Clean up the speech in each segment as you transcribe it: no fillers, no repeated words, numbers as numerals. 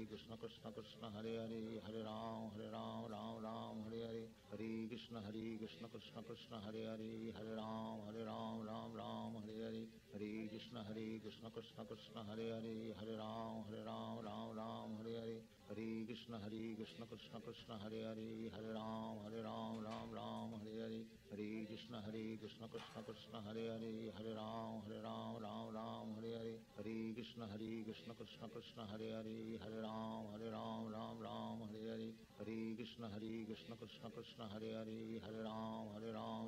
Krishna Krishna Krishna Hare Hare Hare Ram Ram Ram Hare Hare Hare Krishna Krishna Krishna Hare Hare Hare Ram Ram Ram Hare Hare Hare Krishna Krishna Krishna Hare Hare Hare Ram Ram Hare Hare Hare Krishna Krishna Krishna Hare Hare Hare Ram Ram Hare Hare Hare Krishna Krishna Krishna Hare Hare Hare Ram Ram Hare Hare Hare Krishna Krishna Krishna Hare Hare Hare Ram Ram Hare Hare Hare Krishna Krishna Krishna Hare Hare Hare Ram Ram Hare Hare Hare Krishna Krishna Krishna Hare Hare Hare Ram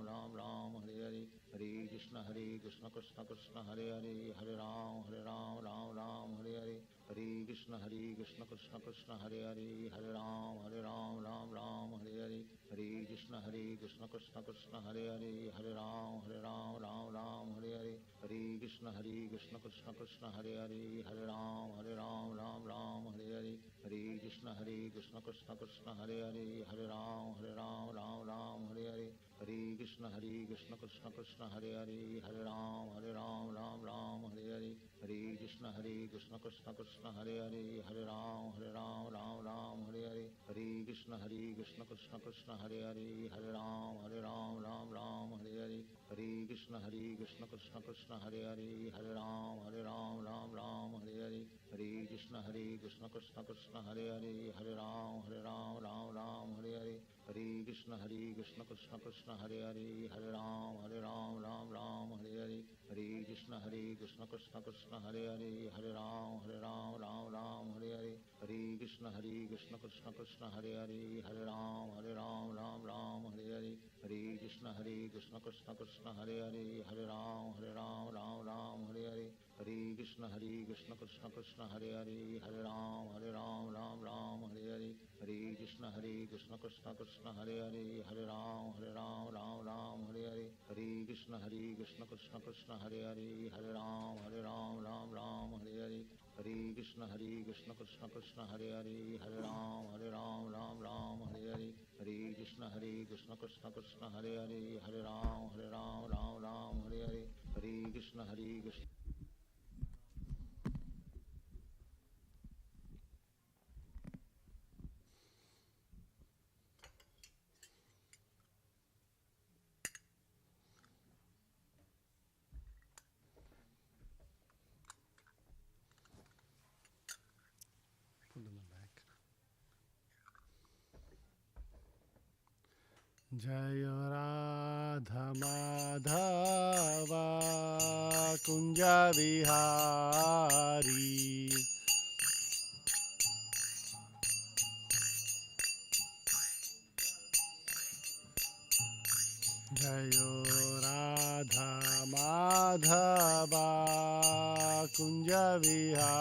Ram Hare Hare Hare Krishna Krishna Krishna Hare Hare Hare Ram Ram Hare Hare Hare Krishna Krishna Krishna Hare Hare Hare Ram Ram Hare Hare Hare Krishna Krishna Krishna Hare Hare Hare Ram Ram Hare Hare Hare Krishna Krishna Krishna Hare Hare Hare Ram Ram Hare Hare Hare Krishna Krishna Krishna Hare Hare Hare Ram Ram Hare Hare Hare Krishna Krishna Krishna Hare Hare Hare Ram Ram Hare Hare Hare Krishna Krishna Krishna Hare Hare Hare Ram Ram Hare Hare Hare Krishna Krishna Krishna Hare Hare Hare Ram Ram Hare Hare Hare Krishna Krishna Krishna Hare Hare Hare Ram Ram Hare Hare Hare Krishna Krishna Krishna Hare Hare Hare Ram Ram Hare Hare Hare Krishna Krishna Krishna Hare Hare Hare Ram Ram Hare Hare Hare Krishna Krishna Krishna Hare Hare Hare Ram Ram Hare Hare Hare Krishna Krishna Krishna Hare Hare Hare Ram Ram Hare Hare Hare Krishna Krishna Krishna Hare Hare Hare Ram Ram Hare Hare Hare Krishna Krishna Krishna Hare Hare Hare Ram Ram Hare Hare Hare Krishna Krishna Krishna Hare Hare Hare Ram Ram Hare Hare Hare Krishna Krishna Krishna Hare Hare Hare Ram Ram Hare Hare Hare Krishna Krishna Krishna Hare Hare Hare Ram Ram Hare Hare Hare Krishna Krishna Jaya Radha Madhava Kunja Vihari Jaya Radha Madhava Kunja Vihari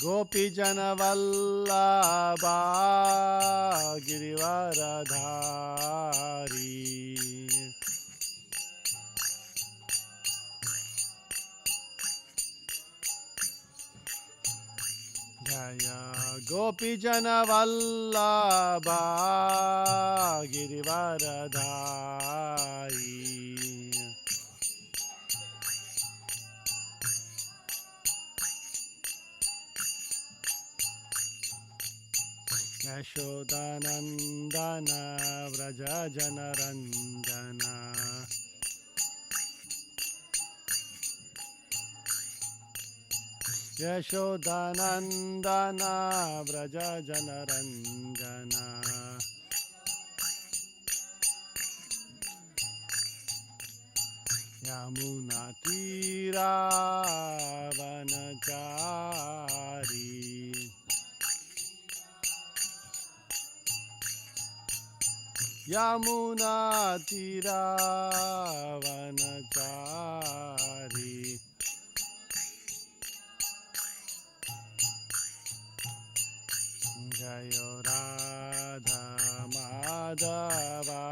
Gopi Jana Vallabha Girivaradhari Jaya Gopi Jana Vallabha Girivaradhari Yashodanandana Vraja Janarandana Yashodanandana Vraja Janarandana Yamuna Tira Vanachari Yamuna Tira Vanachari Jaya Radha Madhava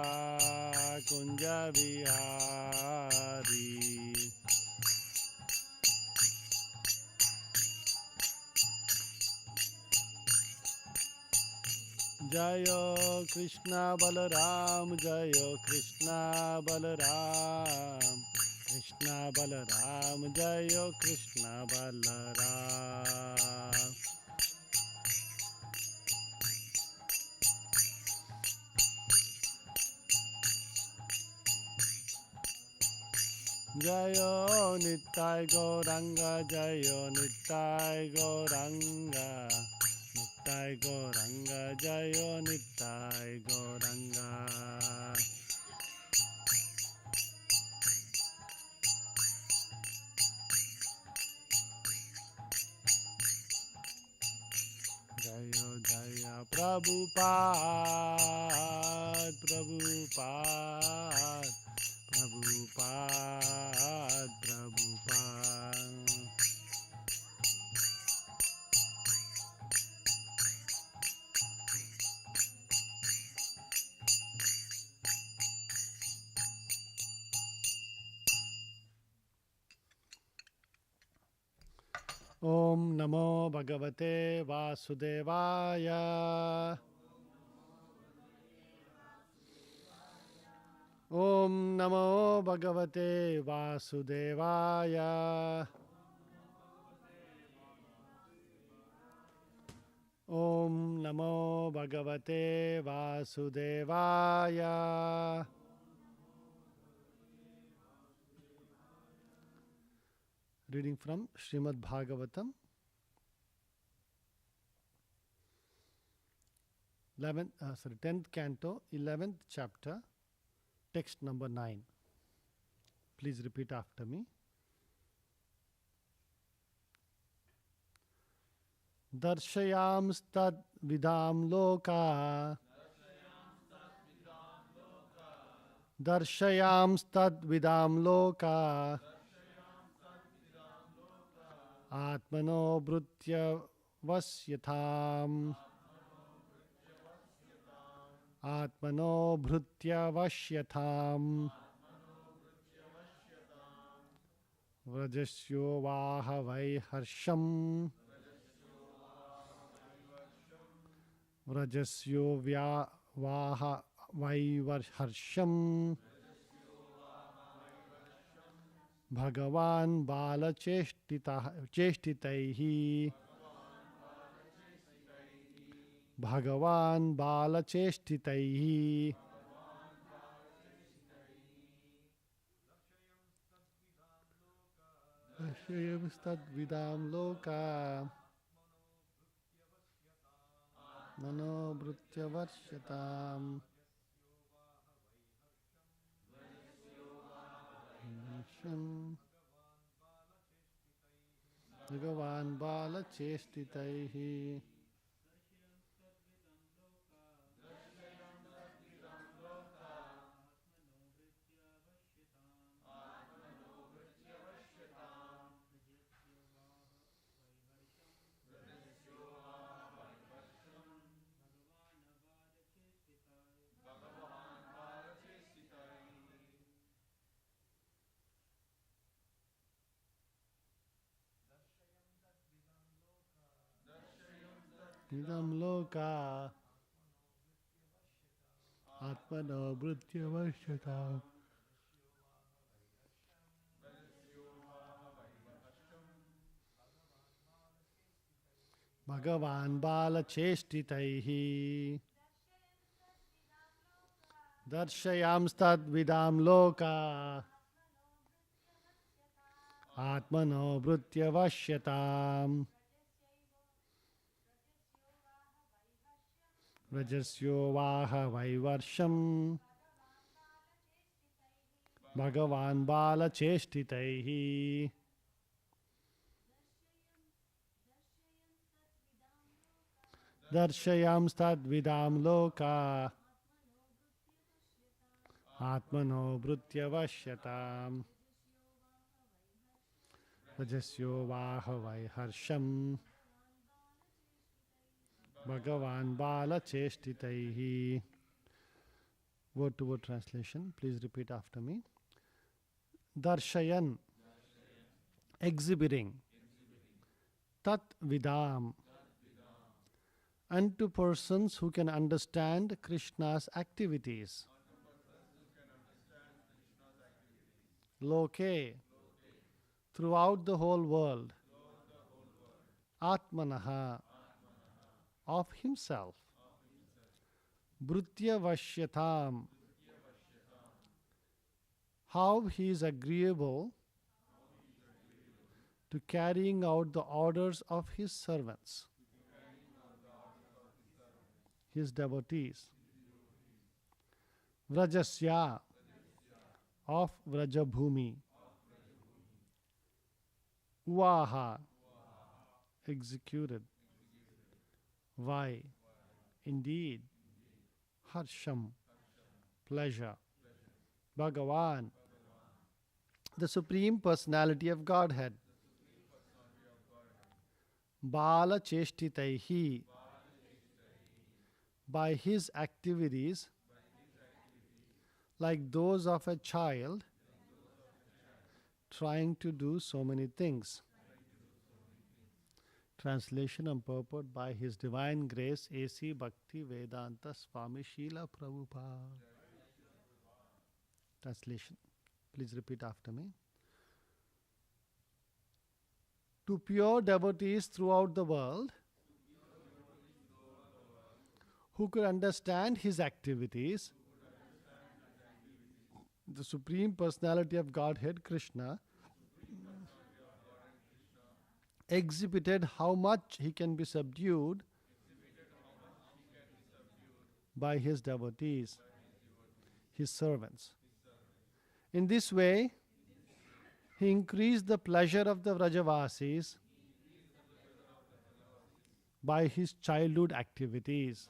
Kunja Vihari Jayo Krishna Balaram, Jayo Krishna Balaram, Krishna Balaram, Jayo Krishna Balaram. Jayo Nittai Gauranga, Jayo Nittai Gauranga, Nittai Gauranga, Jayo Nittai Gauranga. Jayo Jaya Prabhupada, Prabhupada, Prabhupada, Prabhupada. Om Namo Bhagavate Vasudevaya. Om Namo Bhagavate Vasudevaya. Om Namo Bhagavate Vasudevaya. Reading from Srimad Bhagavatam, 10th canto, 11th chapter, text number 9. Please repeat after me. Darshayamstad vidam loka. Darshayamstad vidam loka. Atmano bhrutya vasyatham. Atmano bhrutya vasyatham. Vrajasyo vaha vai harsham. Vrajasyo vaha vai harsham. Bhagavan bala chestitaihi. Bhagavan bala chestitaihi. Darshayamstad vidam loka. Mano bhrutya varsyatam. Bhagavan bala chestitaihi. Idam loka atmano bhrutya vasyatam. Bhagavan bala chestitaihi. Darshayamstad vidam loka atmano bhrutya vasyatam. Vrajasyo vaha vaivarsham. Bhagavan bala chestitaihi. Darshayamstad vidam loka atmano bhrutya vasyatam. Vrajasyo vaha vaiharsham. Bhagavan bala chestitaihi. Word to word translation. Please repeat after me. Darshayan, exhibiting. Tat vidam, and to persons who can understand Krishna's activities. Loke, throughout the whole world. Atmanaha, of himself. Bhrutya Vashyatam, how he is agreeable to carrying out the orders of his servants, his devotees. Vrajasya, of Vrajabhumi. Uvaha, executed. Why? Indeed. Harsham, pleasure. Bhagavan, the Supreme Personality of Godhead. Bala Cheshtitaihi, by his activities, like those of a child trying to do so many things. Translation and purport by His Divine Grace A.C. Bhakti Vedanta Swami Srila Prabhupada. Translation. Please repeat after me. To pure devotees throughout the world who could understand his activities, the Supreme Personality of Godhead, Krishna, exhibited how much he can be subdued by his devotees, his servants. In this way, he increased the pleasure of the Vrajavasis by his childhood activities.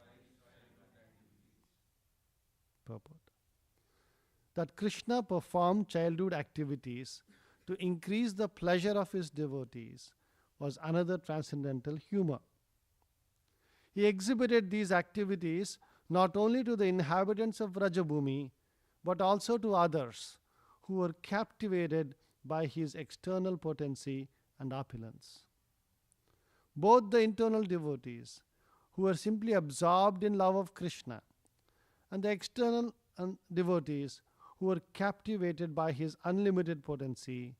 Purport. That Krishna performed childhood activities to increase the pleasure of his devotees was another transcendental humor. He exhibited these activities not only to the inhabitants of Vrajabhumi, but also to others who were captivated by his external potency and opulence. Both the internal devotees, who were simply absorbed in love of Krishna, and the external devotees, who were captivated by his unlimited potency,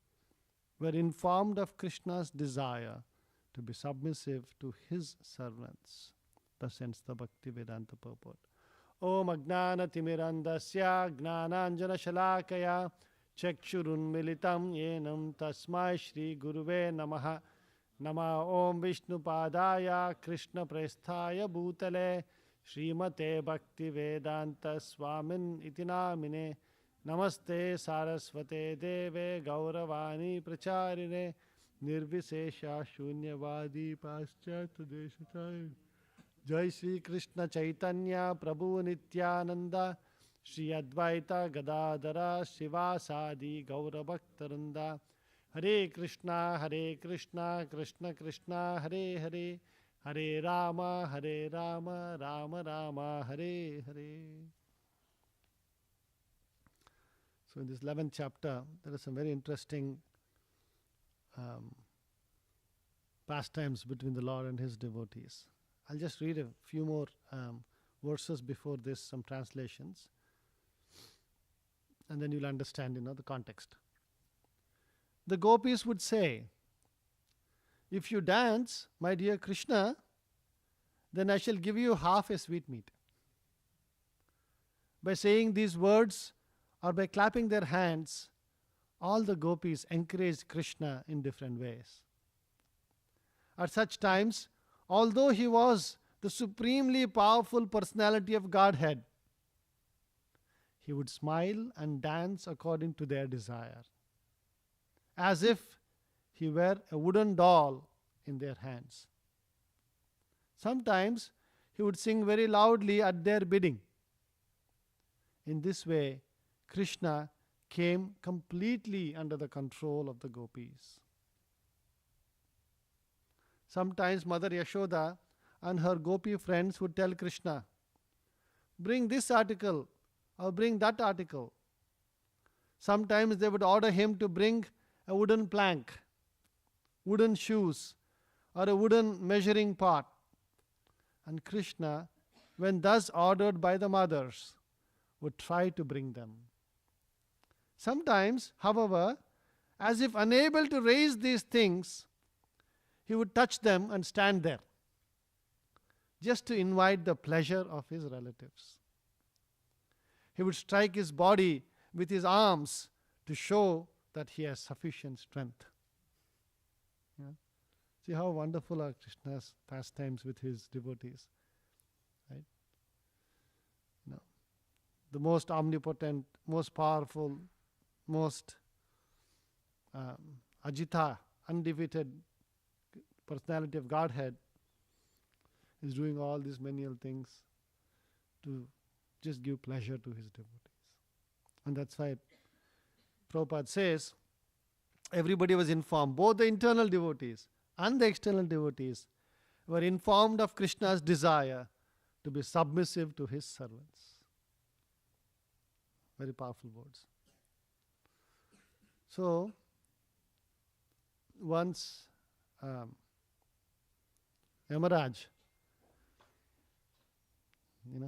were informed of Krishna's desire to be submissive to his servants. Thus ends the Bhakti Vedanta purport. Om Ajnana Timirandasya Gnananjana Shalakaya Chakshurun Militam Yenam Tasmai Shri Guruve Namaha Nama Om Vishnu Padaya Krishna Presthaya Bhutale Srimate Bhakti Vedanta Swamin Itinamine Namaste Saraswate Deve Gauravani Pracharine Nirvisesha Shunyavadi Paschat Deshachai Jai Sri Krishna Chaitanya Prabhu Nityananda Shri Advaita Gadadara Shivasadi Gauravaktaranda Hare Krishna Krishna Krishna Hare Hare Hare Rama Rama Rama Hare Hare. So in this 11th chapter, there are some very interesting pastimes between the Lord and his devotees. I'll just read a few more verses before this, some translations, and then you'll understand, the context. The gopis would say, if you dance, my dear Krishna, then I shall give you half a sweetmeat. By saying these words or by clapping their hands, all the gopis encouraged Krishna in different ways. At such times, although he was the supremely powerful personality of Godhead, he would smile and dance according to their desire, as if he were a wooden doll in their hands. Sometimes he would sing very loudly at their bidding. In this way, Krishna came completely under the control of the gopis. Sometimes Mother Yashoda and her gopi friends would tell Krishna, bring this article or bring that article. Sometimes they would order him to bring a wooden plank, wooden shoes, or a wooden measuring pot. And Krishna, when thus ordered by the mothers, would try to bring them. Sometimes, however, as if unable to raise these things, he would touch them and stand there, just to invite the pleasure of his relatives. He would strike his body with his arms to show that he has sufficient strength. Yeah. See how wonderful are Krishna's pastimes with his devotees. Right? No. The most omnipotent, most powerful, most Ajita, undefeated personality of Godhead is doing all these menial things to just give pleasure to his devotees. And that's why Prabhupada says everybody was informed, both the internal devotees and the external devotees were informed of Krishna's desire to be submissive to his servants. Very powerful words. So, once Yamaraj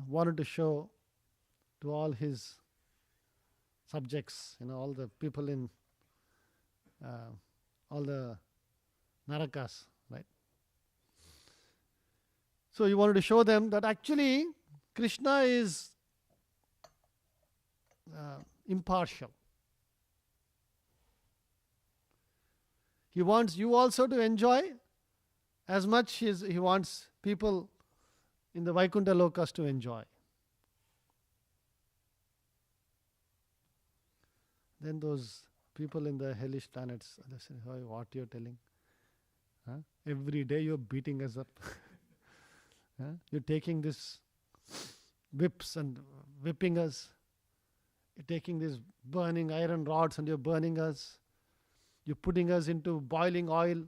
wanted to show to all his subjects, all the people in all the narakas, right? So he wanted to show them that actually Krishna is impartial. He wants you also to enjoy as much as he wants people in the Vaikuntha Lokas to enjoy. Then those people in the hellish planets, they say, "Oh, what you're telling? Huh? Every day you're beating us up. Huh? You're taking these whips and whipping us. You're taking these burning iron rods and you're burning us. You're putting us into boiling oil.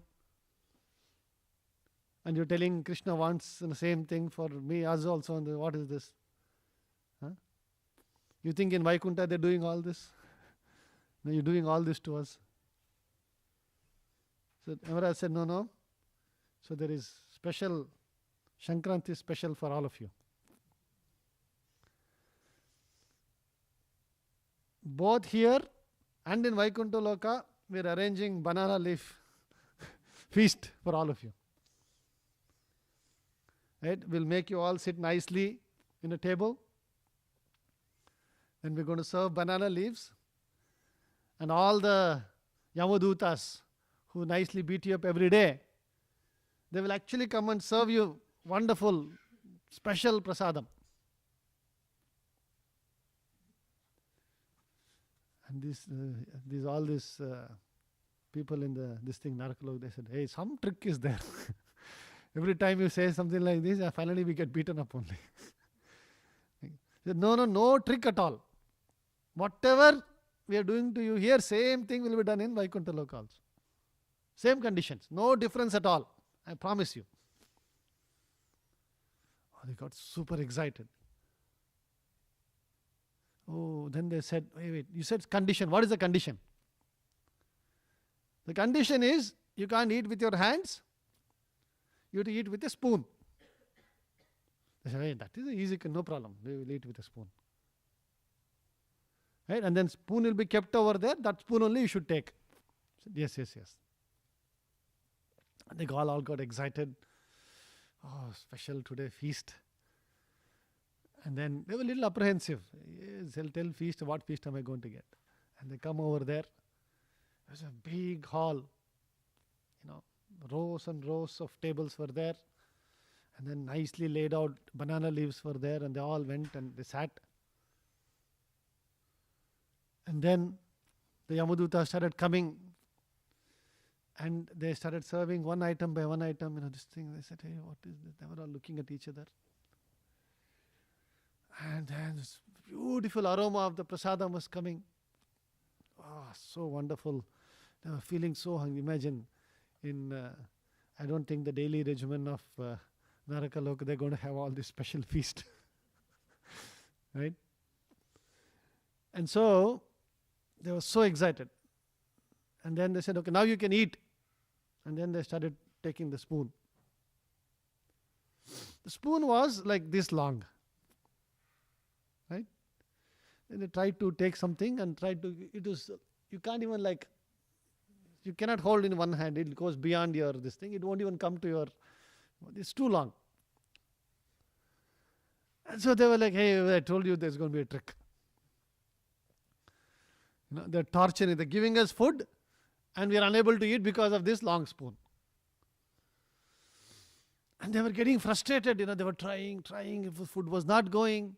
And you're telling Krishna wants the same thing for me, us also. And what is this? Huh? You think in Vaikuntha they're doing all this? No, you're doing all this to us." So Yamaraj said, no. So there is special, Shankranti special for all of you. Both here and in Vaikuntha Loka, we're arranging banana leaf feast for all of you. Right? We'll make you all sit nicely in a table. Then we're going to serve banana leaves. And all the Yamadutas who nicely beat you up every day, they will actually come and serve you wonderful, special prasadam. And these all these people in this thing, Narakalok, they said, "Hey, some trick is there." Every time you say something like this, finally we get beaten up only. He said, no trick at all. Whatever we are doing to you here, same thing will be done in Vaikuntha Loka also. Same conditions, no difference at all. I promise you. Oh, they got super excited. Oh, then they said, wait, you said condition. What is the condition? The condition is you can't eat with your hands. You have to eat with a spoon. They said, hey, that is easy, no problem. We will eat with a spoon. Right? And then spoon will be kept over there. That spoon only you should take. Said, yes. And they all got excited. Oh, special today feast. And then they were a little apprehensive. Yes, they'll tell feast, what feast am I going to get? And they come over there. There's a big hall. Rows and rows of tables were there. And then nicely laid out banana leaves were there. And they all went and they sat. And then the Yamaduta started coming. And they started serving one item by one item. This thing. They said, hey, what is this? They were all looking at each other. And then this beautiful aroma of the prasadam was coming. Oh, so wonderful. They were feeling so hungry. Imagine I don't think the daily regimen of Narakaloka, they're going to have all this special feast. Right? And so, they were so excited. And then they said, okay, now you can eat. And then they started taking the spoon. The spoon was like this long. Right? And they tried to take something and you can't even you cannot hold in one hand. It goes beyond this thing. It won't even come to it's too long. And so they were like, hey, I told you there's going to be a trick. They're torturing, they're giving us food and we are unable to eat because of this long spoon. And they were getting frustrated, they were trying, if the food was not going.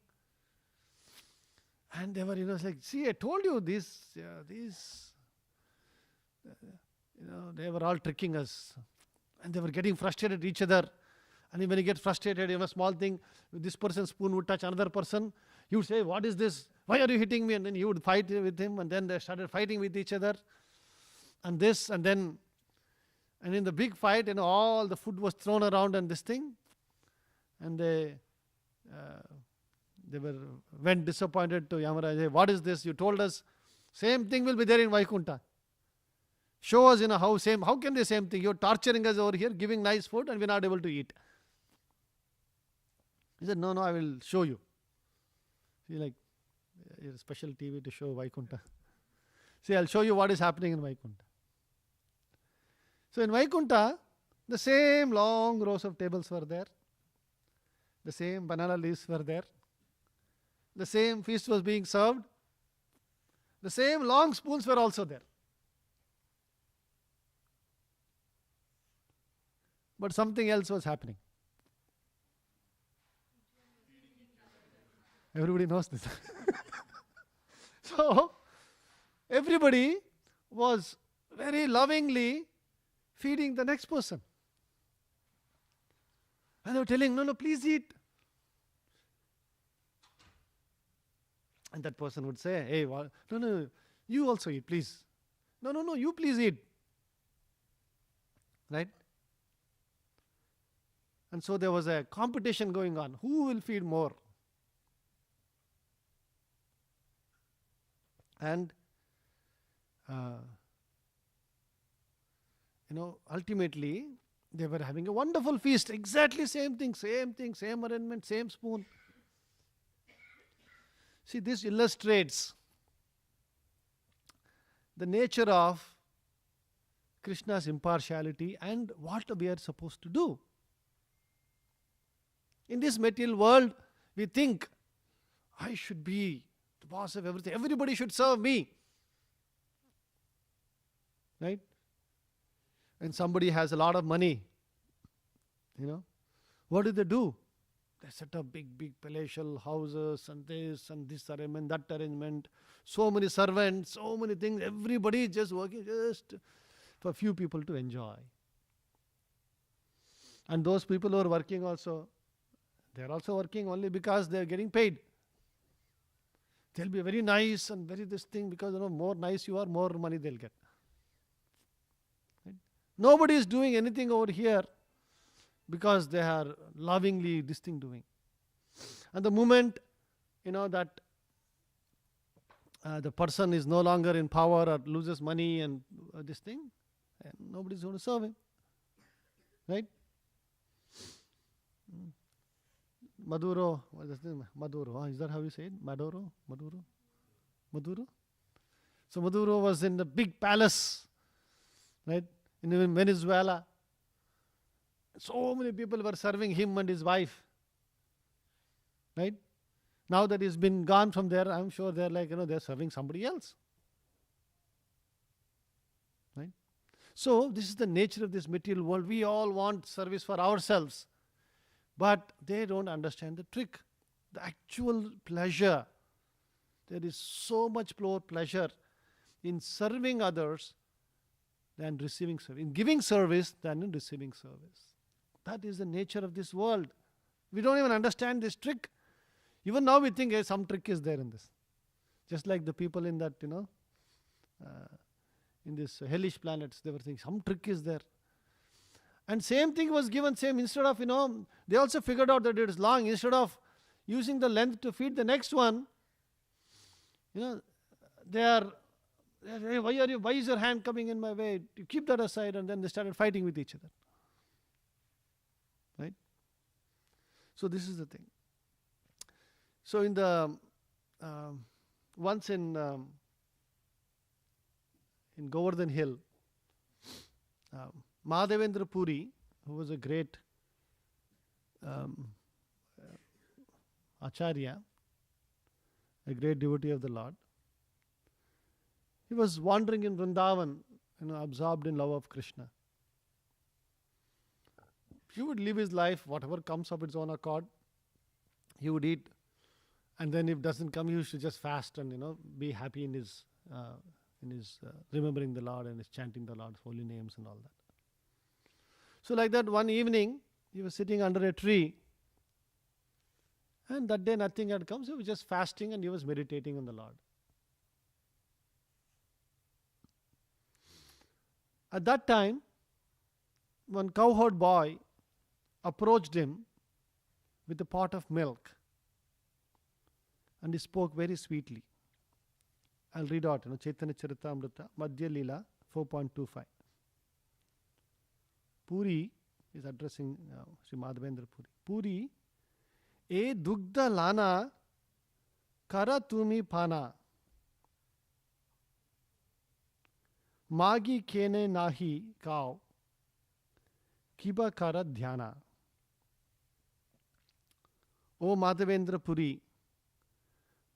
And they were, like, see, I told you this, they were all tricking us. And they were getting frustrated at each other. And when you get frustrated, a small thing, this person's spoon would touch another person. You would say, what is this? Why are you hitting me? And then you would fight with him. And then they started fighting with each other. And in the big fight, all the food was thrown around and this thing. And they went disappointed to Yamaraj. Hey, what is this? You told us same thing will be there in Vaikuntha. Show us how can the same thing? You're torturing us over here, giving nice food and we're not able to eat. He said, no, I will show you. See, like a special TV to show Vaikuntha. See, I'll show you what is happening in Vaikuntha. So in Vaikuntha, the same long rows of tables were there. The same banana leaves were there. The same feast was being served. The same long spoons were also there. But something else was happening. Everybody knows this. So, everybody was very lovingly feeding the next person. And they were telling, no, please eat. And that person would say, hey, no, you also eat, please. No, you please eat. Right? And so there was a competition going on. Who will feed more? And, ultimately, they were having a wonderful feast. Exactly same thing, same arrangement, same spoon. See, this illustrates the nature of Krishna's impartiality and what we are supposed to do. In this material world, we think, I should be the boss of everything. Everybody should serve me. Right? And somebody has a lot of money. What do? They set up big palatial houses and this arrangement, that arrangement. So many servants, so many things. Everybody is just working just for a few people to enjoy. And those people who are working also, they are also working only because they are getting paid. They'll be very nice and very this thing because more nice you are, more money they'll get. Right? Nobody is doing anything over here because they are lovingly this thing doing. And the moment that the person is no longer in power or loses money and this thing, and nobody is going to serve him. Right? Maduro, what is this? Maduro, is that how you say it? Maduro? So Maduro was in the big palace, right, in Venezuela. So many people were serving him and his wife. Right? Now that he's been gone from there, I'm sure they're they're serving somebody else. Right? So this is the nature of this material world. We all want service for ourselves. But they don't understand the trick. The actual pleasure. There is so much more pleasure in serving others than receiving service. In giving service than in receiving service. That is the nature of this world. We don't even understand this trick. Even now we think some trick is there in this. Just like the people in that, in this hellish planets, they were thinking some trick is there. And same thing was given, instead of, they also figured out that it is long. Instead of using the length to feed the next one, they are, hey, why is your hand coming in my way? You keep that aside, and then they started fighting with each other. Right? So this is the thing. So in the once in Govardhan Hill, Madhavendra Puri, who was a great Acharya, a great devotee of the Lord, he was wandering in Vrindavan, absorbed in love of Krishna. He would live his life, whatever comes of its own accord, he would eat, and then if it doesn't come, he should just fast and be happy in his remembering the Lord and his chanting the Lord's holy names and all that. So like that, one evening he was sitting under a tree, and that day nothing had come, so he was just fasting and he was meditating on the Lord. At that time, one cowherd boy approached him with a pot of milk, and he spoke very sweetly. I'll read out, Chaitanya Charitamrita, Madhya Leela 4.25. Puri is addressing Sri Madhavendra Puri. Puri, e dugdha lana kara tumi pana, magi kene nahi kao, kiba kara dhyana. O Madhavendra Puri,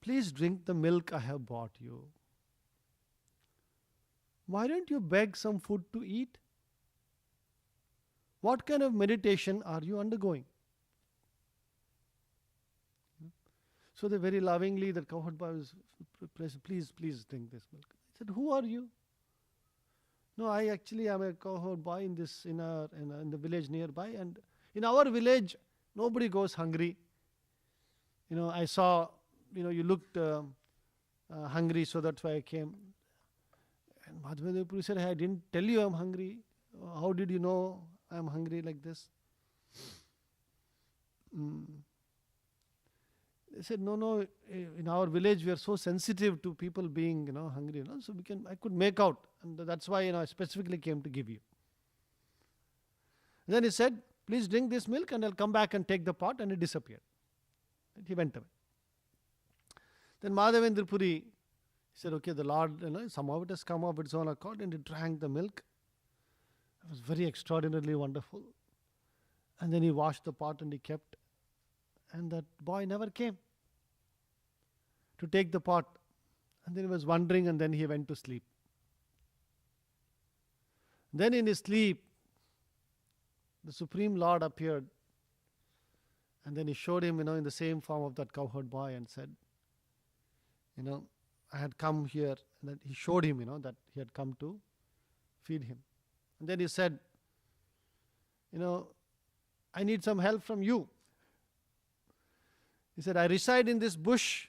please drink the milk I have brought you. Why don't you beg some food to eat? What kind of meditation are you undergoing? So they very lovingly, the cowherd boy was, please drink this milk. He said, who are you? No, I actually am a cowherd boy in the village nearby, and in our village, nobody goes hungry. I saw, you looked hungry, so that's why I came. And Madhavendra Puri said, I didn't tell you I'm hungry. How did you know I'm hungry like this? They said, no, in our village we are so sensitive to people being, hungry, so I could make out, and that's why, I specifically came to give you. And then he said, please drink this milk and I'll come back and take the pot, and he disappeared. He went away. Then Madhavendra Puri said, okay, the Lord, somehow it has come of its own accord, and he drank the milk. It was very extraordinarily wonderful. And then he washed the pot and he kept, and that boy never came to take the pot. And then he was wondering, and then he went to sleep. Then in his sleep, the Supreme Lord appeared, and then he showed him, in the same form of that cowherd boy, and said, I had come here. And then he showed him, that he had come to feed him. And then he said, I need some help from you. He said, I reside in this bush,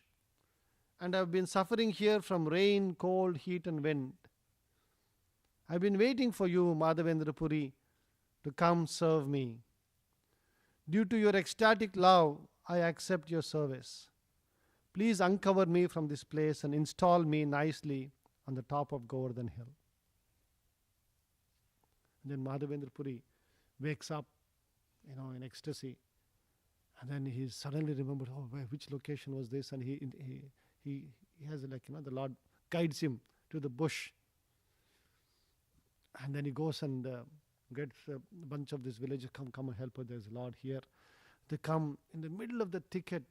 and I've been suffering here from rain, cold, heat and wind. I've been waiting for you, Madhavendra Puri, to come serve me. Due to your ecstatic love, I accept your service. Please uncover me from this place and install me nicely on the top of Govardhan Hill. And then Madhavendra Puri wakes up, in ecstasy. And then he suddenly remembered, which location was this? And he has the Lord guides him to the bush. And then he goes and gets a bunch of this villagers, come and help her. There's a Lord here. They come in the middle of the thicket.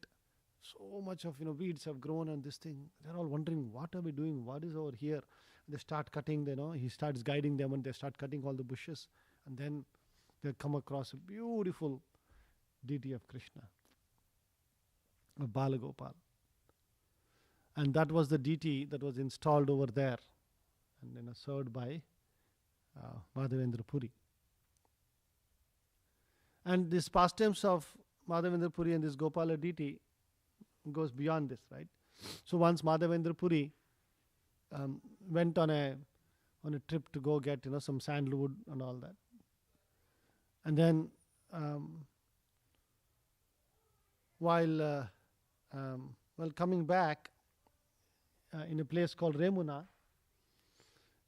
So much of weeds have grown on this thing. They're all wondering, what are we doing? What is over here? And they start cutting. He starts guiding them, and they start cutting all the bushes. And then they come across a beautiful deity of Krishna, of Balagopal. And that was the deity that was installed over there, and then served by Madhavendra Puri. And these pastimes of Madhavendra Puri and this Gopala deity goes beyond this, right? So once Madhavendra Puri went on a trip to go get some sandalwood and all that, and then while coming back in a place called Remuna,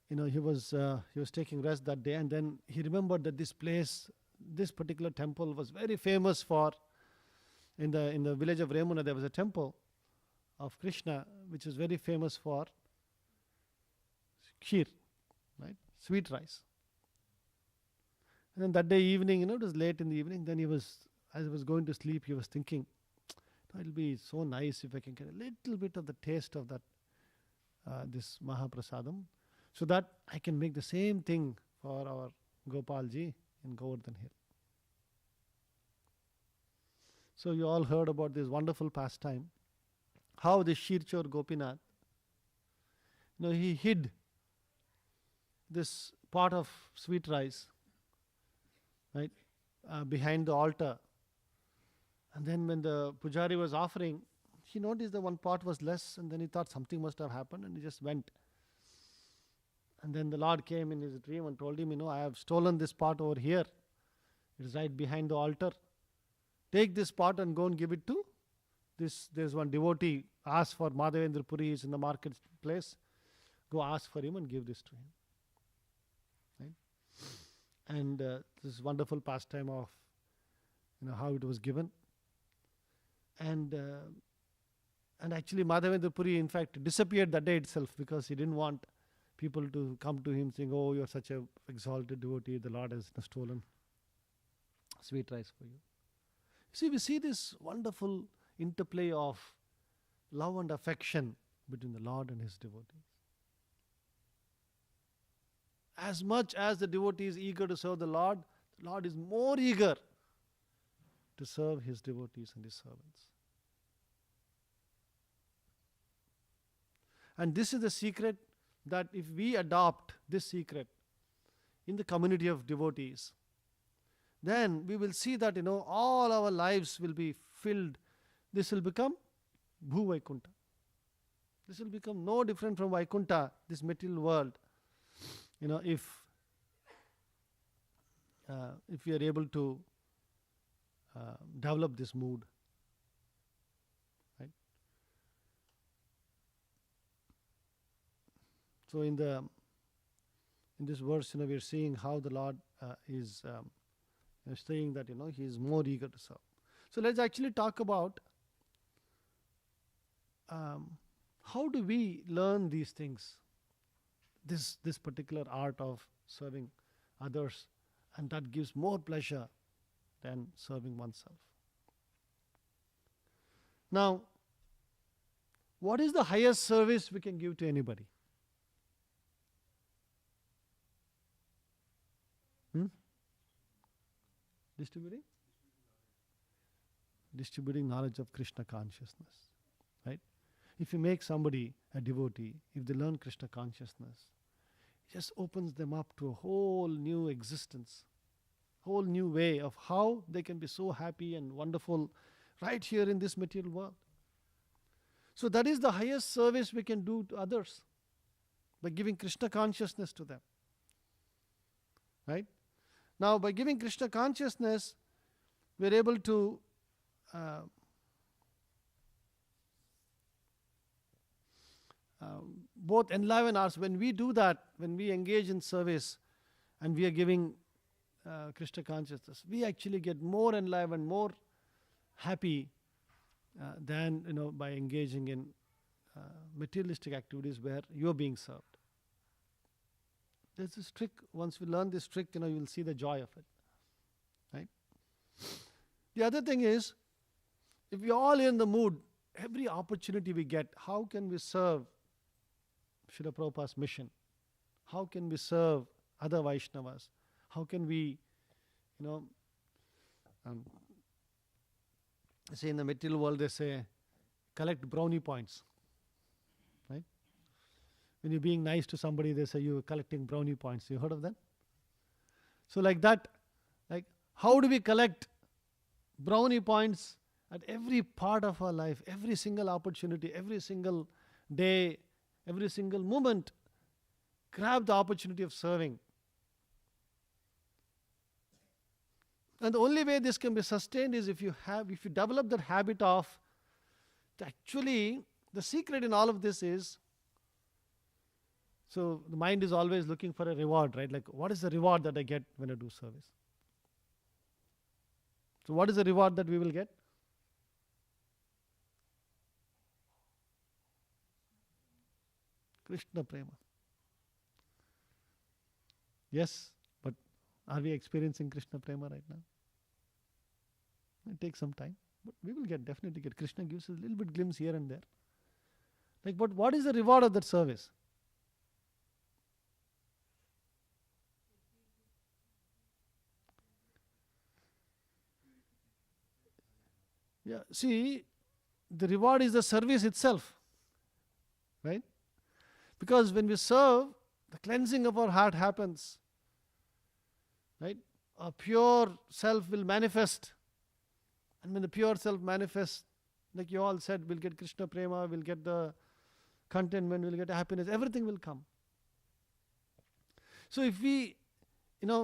he was taking rest that day, and then he remembered that this place, this particular temple, was very famous for in the village of Remuna, there was a temple of Krishna, which is very famous for kheer, right? Sweet rice. And then that day evening, it was late in the evening, then as he was going to sleep, he was thinking, it'll be so nice if I can get a little bit of the taste of that, this Mahaprasadam, so that I can make the same thing for our Gopalji in Govardhan Hill. So you all heard about this wonderful pastime, how the Shirchor Gopinath, he hid this pot of sweet rice, right, behind the altar. And then when the pujari was offering, he noticed that one pot was less, and then he thought something must have happened, and he just went. And then the Lord came in his dream and told him, I have stolen this pot over here. It is right behind the altar. Take this pot and go and give it to this. There's one devotee, ask for Madhavendra Puri, he is in the marketplace. Go ask for him and give this to him. Right? And this wonderful pastime of how it was given. And actually Madhavendra Puri in fact disappeared that day itself, because he didn't want people to come to him saying, oh, you're such a exalted devotee, the Lord has stolen sweet rice for you. See, we see this wonderful interplay of love and affection between the Lord and his devotees. As much as the devotee is eager to serve the Lord is more eager to serve his devotees and his servants. And this is the secret, that if we adopt this secret in the community of devotees, then we will see that all our lives will be filled. This will become Bhu Vaikunta. This will become no different from Vaikunta, this material world. If we are able to develop this mood, right? So in this verse, we are seeing how the Lord is saying that he is more eager to serve. So let's actually talk about how do we learn these things, this particular art of serving others, and that gives more pleasure than serving oneself. Now, what is the highest service we can give to anybody? Distributing knowledge of Krishna consciousness, right? If you make somebody a devotee, if they learn Krishna consciousness, it just opens them up to a whole new existence, whole new way of how they can be so happy and wonderful right here in this material world. So that is the highest service we can do to others, by giving Krishna consciousness to them, right? Now, by giving Krishna consciousness, we are able to both enliven us. When we do that, when we engage in service and we are giving Krishna consciousness, we actually get more enlivened, more happy than by engaging in materialistic activities where you are being served. There's this trick. Once we learn this trick, you will see the joy of it, right? The other thing is, if we all are in the mood, every opportunity we get, how can we serve Srila Prabhupada's mission? How can we serve other Vaishnavas? How can we, say in the material world they say, collect brownie points, right? When you're being nice to somebody, they say you're collecting brownie points. You heard of that? So like that, like how do we collect brownie points at every part of our life, every single opportunity, every single day, every single moment? Grab the opportunity of serving. And the only way this can be sustained is if you develop that habit of, actually, the secret in all of this is, so the mind is always looking for a reward, right? Like, what is the reward that I get when I do service? So what is the reward that we will get? Krishna Prema. Yes, but are we experiencing Krishna Prema right now? It takes some time, but we will definitely get. Krishna gives us a little bit glimpse here and there. Like, but what is the reward of that service? Yeah, see, the reward is the service itself, right? Because when we serve, the cleansing of our heart happens, right? A pure self will manifest. And when the pure self manifests, like you all said, we'll get Krishna Prema, we'll get the contentment, we'll get happiness, everything will come. So if we, the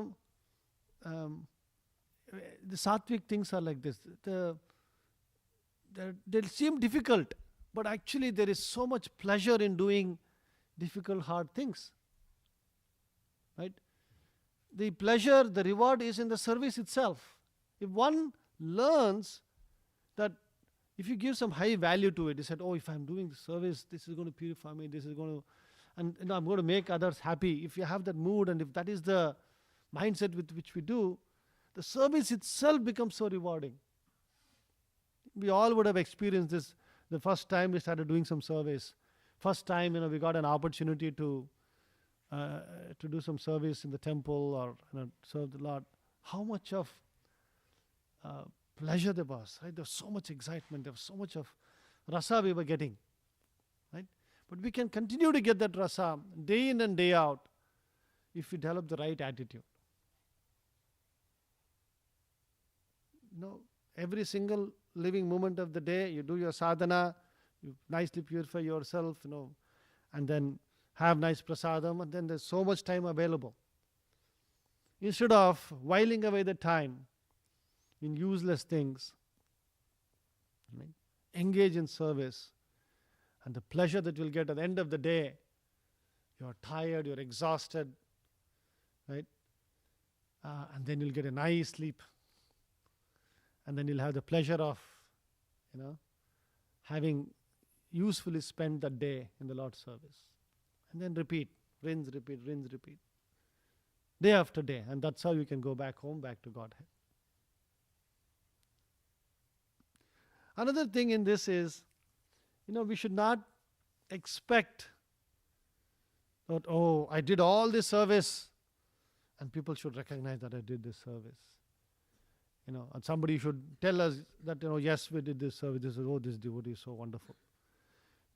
sattvic things are like this. They seem difficult, but actually there is so much pleasure in doing difficult, hard things. Right? The pleasure, the reward is in the service itself. If one learns that if you give some high value to it, you said, oh, if I'm doing the service, this is going to purify me, this is going to, and I'm going to make others happy. If you have that mood and if that is the mindset with which we do, the service itself becomes so rewarding. We all would have experienced this the first time we started doing some service. First time, we got an opportunity to do some service in the temple or serve the Lord. How much of pleasure there was, right? There was so much excitement. There was so much of rasa we were getting, right? But we can continue to get that rasa day in and day out if we develop the right attitude. Every single living moment of the day, you do your sadhana, you nicely purify yourself, and then have nice prasadam, and then there's so much time available. Instead of whiling away the time in useless things, right? Engage in service, and the pleasure that you'll get at the end of the day, you're tired, you're exhausted, right? And then you'll get a nice sleep. And then you'll have the pleasure of, having usefully spent that day in the Lord's service. And then repeat, rinse, repeat, rinse, repeat. Day after day. And that's how you can go back home, back to Godhead. Another thing in this is, we should not expect that, oh, I did all this service and people should recognize that I did this service. And somebody should tell us that, yes, we did this service. This devotee is so wonderful.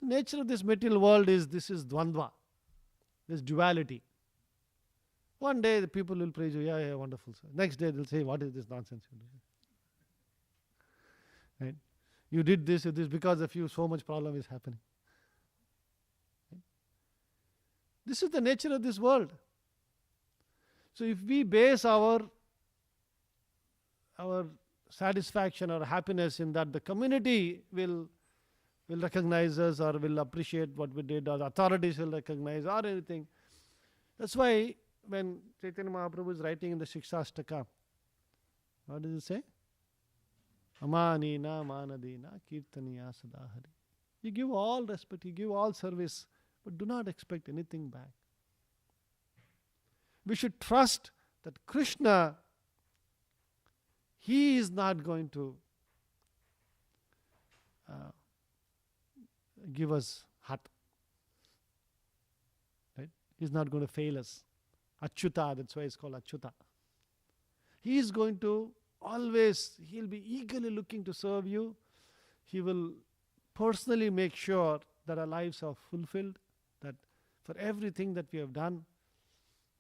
The nature of this material world is, this is dvandva, this duality. One day the people will praise you, yeah, wonderful. Sir. Next day they'll say, what is this nonsense you do? Right? You did this because of you, so much problem is happening. Right? This is the nature of this world. So if we base our satisfaction or happiness in that the community will recognize us or will appreciate what we did, or the authorities will recognize, or anything. That's why when Chaitanya Mahaprabhu is writing in the Shikshastaka, what does it say? Amanina manadina kirtaniya sadahari. You give all respect, you give all service, but do not expect anything back. We should trust that Krishna, He is not going to give us hat. Right? He's not going to fail us. Achyuta, that's why it's called Achyuta. He is going to always, he'll be eagerly looking to serve you. He will personally make sure that our lives are fulfilled, that for everything that we have done,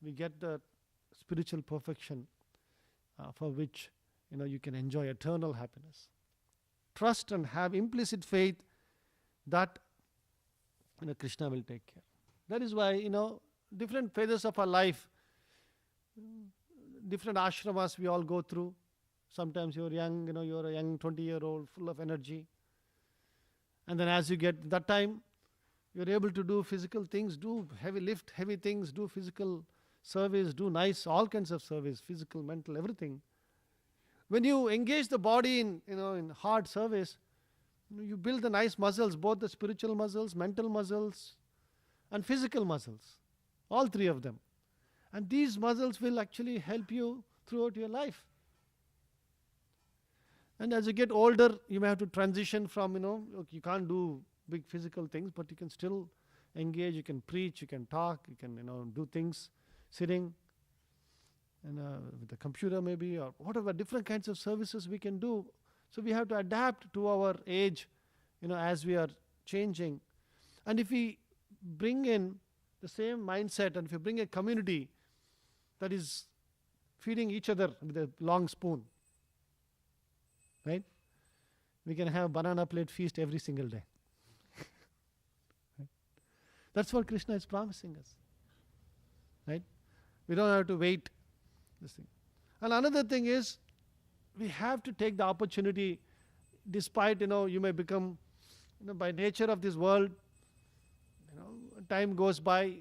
we get the spiritual perfection for which you can enjoy eternal happiness. Trust and have implicit faith that Krishna will take care. That is why different phases of our life, different ashramas we all go through. Sometimes you're young, you're a young 20-year-old full of energy. And then as you get that time, you're able to do physical things, lift heavy things, do physical service, do all kinds of service, physical, mental, everything. When you engage the body in hard service, you build the nice muscles, both the spiritual muscles, mental muscles, and physical muscles, all three of them. And these muscles will actually help you throughout your life. And as you get older, you may have to transition from, you can't do big physical things, but you can still engage, you can preach, you can talk, you can, do things sitting with the computer maybe, or whatever, different kinds of services we can do. So we have to adapt to our age, as we are changing. And if we bring in the same mindset, and if we bring a community that is feeding each other with a long spoon, right? We can have banana plate feast every single day. Right? That's what Krishna is promising us. Right? We don't have to wait this thing. And another thing is, we have to take the opportunity, despite, you may become, by nature of this world, time goes by,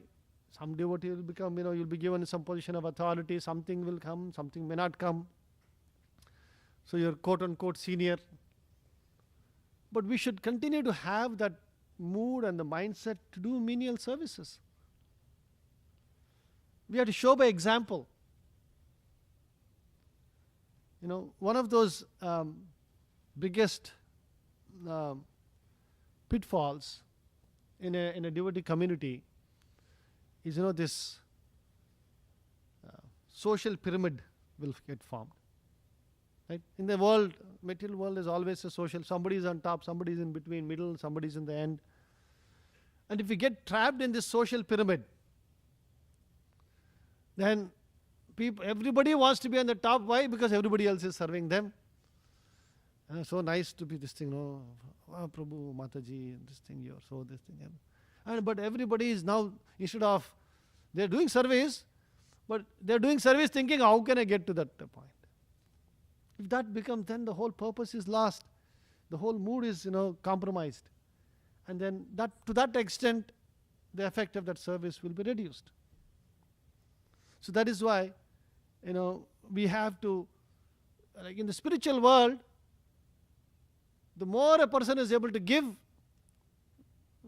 some devotee will become, you'll be given some position of authority, something will come, something may not come. So you're quote unquote senior. But we should continue to have that mood and the mindset to do menial services. We have to show by example. One of those biggest pitfalls in a devotee community is, this social pyramid will get formed. Right? In the world, material world is always a social. Somebody is on top, somebody is in between, middle, somebody is in the end. And if we get trapped in this social pyramid, then everybody wants to be on the top. Why? Because everybody else is serving them. So nice to be this thing, Prabhu, Mataji, this thing, you're so this thing. But everybody is now, instead of, they're doing service, but they're doing service thinking, how can I get to that point? If that becomes, then the whole purpose is lost. The whole mood is, compromised. And then to that extent, the effect of that service will be reduced. So that is why, we have to, like in the spiritual world, the more a person is able to give,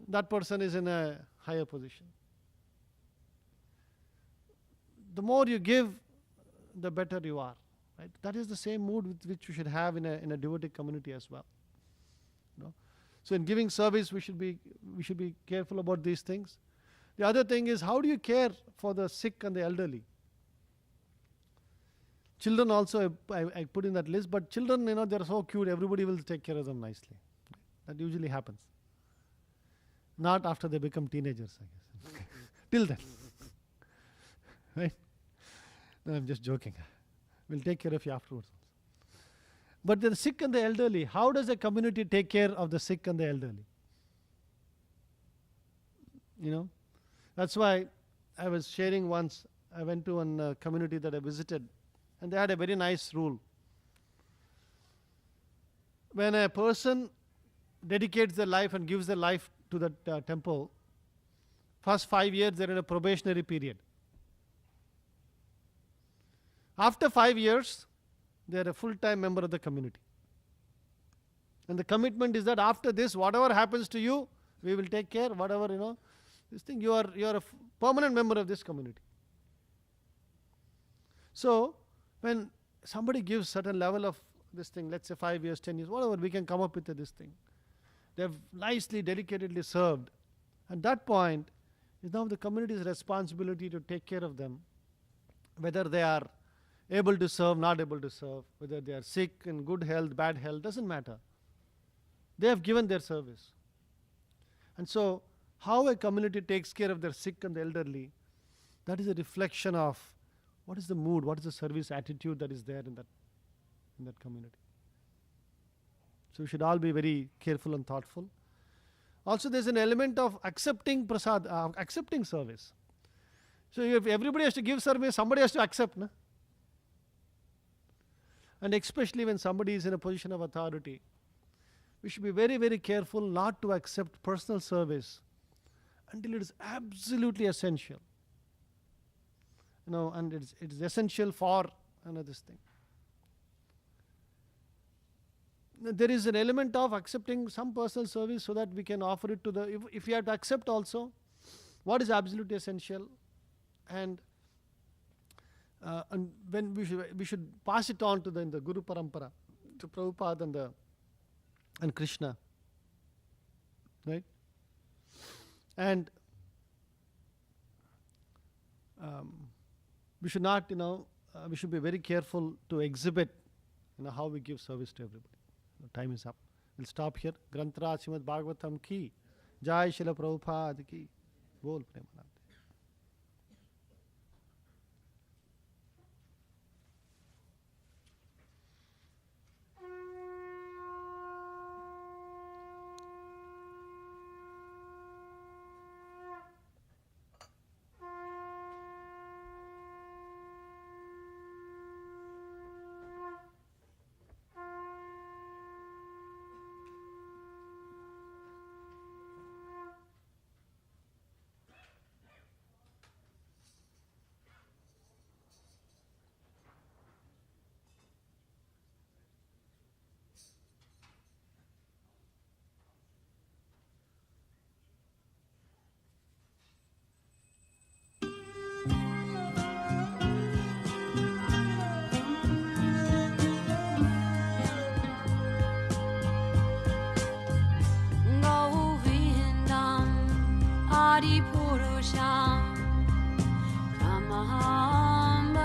that person is in a higher position. The more you give, the better you are. Right? That is the same mood with which we should have in a devotee community as well. So in giving service, we should be careful about these things. The other thing is, how do you care for the sick and the elderly? Children also, I put in that list, but children, they're so cute, everybody will take care of them nicely. That usually happens. Not after they become teenagers, I guess. Till then. Right? No, I'm just joking. We'll take care of you afterwards. But the sick and the elderly, how does a community take care of the sick and the elderly? That's why I was sharing once, I went to a community that I visited, and they had a very nice rule. When a person dedicates their life and gives their life to that temple, first 5 years they're in a probationary period. After 5 years, they are a full-time member of the community. And the commitment is that after this, whatever happens to you, we will take care, whatever, this thing, you are a permanent member of this community. So, when somebody gives certain level of this thing, let's say 5 years, 10 years, whatever, we can come up with this thing. They have nicely, dedicatedly served. At that point, it's now the community's responsibility to take care of them, whether they are able to serve, not able to serve, whether they are sick, in good health, bad health, doesn't matter. They have given their service. And so, how a community takes care of their sick and the elderly, that is a reflection of what is the mood, what is the service attitude that is there in that community. So we should all be very careful and thoughtful. Also, there's an element of accepting prasad, accepting service. So if everybody has to give service, somebody has to accept. No? And especially when somebody is in a position of authority, we should be very, very careful not to accept personal service until it is absolutely essential. And it is essential for this thing. There is an element of accepting some personal service so that we can offer it to if we have to accept also, what is absolutely essential, and when we should pass it on to the Guru Parampara, to Prabhupada and Krishna, right? And we should not, we should be very careful to exhibit, how we give service to everybody. Time is up. We'll stop here. Grantaraj Srimad Bhagavatam ki, Jai Srila Prabhupada ki, Bol Premanand. Govindam Adi Purusham